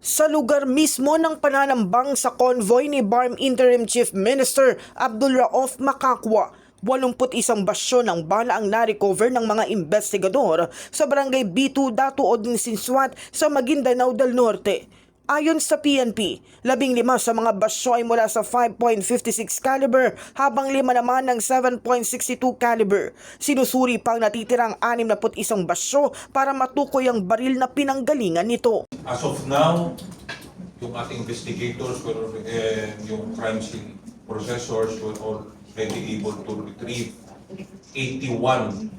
Sa lugar mismo ng pananambang sa convoy ni BARM Interim Chief Minister Abdul Rauf Makakwa, 81 basyo ng bala ang na-recover ng mga investigador sa barangay B2 Datu Odin Sinsuat sa Maguindanao del Norte. Ayon sa PNP, 15 sa mga basyo ay mula sa 5.56 caliber habang 5 naman ng 7.62 caliber. Sinusuri pang natitirang 61 basyo para matukoy ang baril na pinanggalingan nito. As of now, yung ating investigators and yung crime scene processors were already able to retrieve 81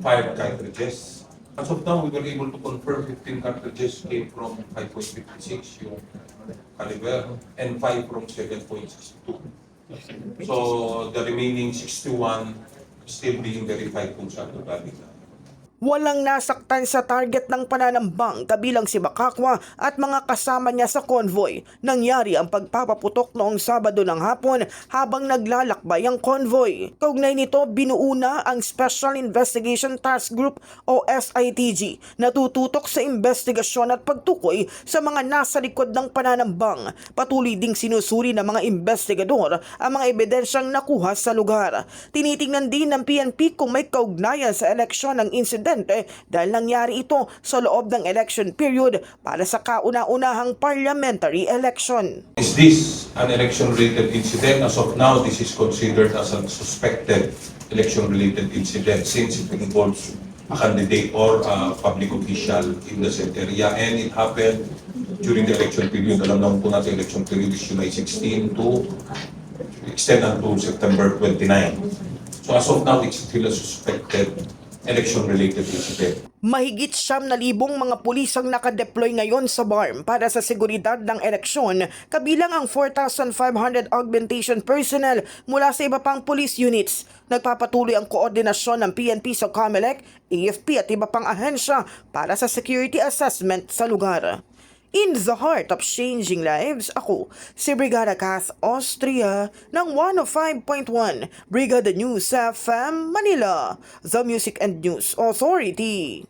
fired cartridges. As of now, we were able to confirm 15 cartridges came from 5.56 yung caliber and 5 from 7.62. So the remaining 61 still being verified kung saan galing. Walang nasaktan sa target ng pananambang kabilang si Makakwa at mga kasama niya sa convoy. Nangyari ang pagpapaputok noong Sabado ng hapon habang naglalakbay ang convoy. Kaugnay nito, binuuna ang Special Investigation Task Group o SITG na tututok sa investigasyon at pagtukoy sa mga nasa likod ng pananambang. Patuloy ding sinusuri ng mga investigador ang mga ebidensyang nakuha sa lugar. Tinitingnan din ng PNP kung may kaugnayan sa eleksyon ng insidente dahil nangyari ito sa loob ng election period para sa kauna-unahang parliamentary election. Is this an election-related incident? As of now, this is considered as a suspected election-related incident since it involves a candidate or a public official in the said area, and it happened during the election period. Alam naman po natin, election period is July 16 to extend until September 29. So as of now, it's still a suspected election-related incident. Mahigit 7,000 mga pulis ang nakadeploy ngayon sa BARM para sa seguridad ng eleksyon, kabilang ang 4,500 augmentation personnel mula sa iba pang police units. Nagpapatuloy ang koordinasyon ng PNP sa COMELEC, AFP at iba pang ahensya para sa security assessment sa lugar. In the heart of changing lives, ako si Brigada Cath Austria ng 105.1 Brigada News FM Manila, The Music and News Authority.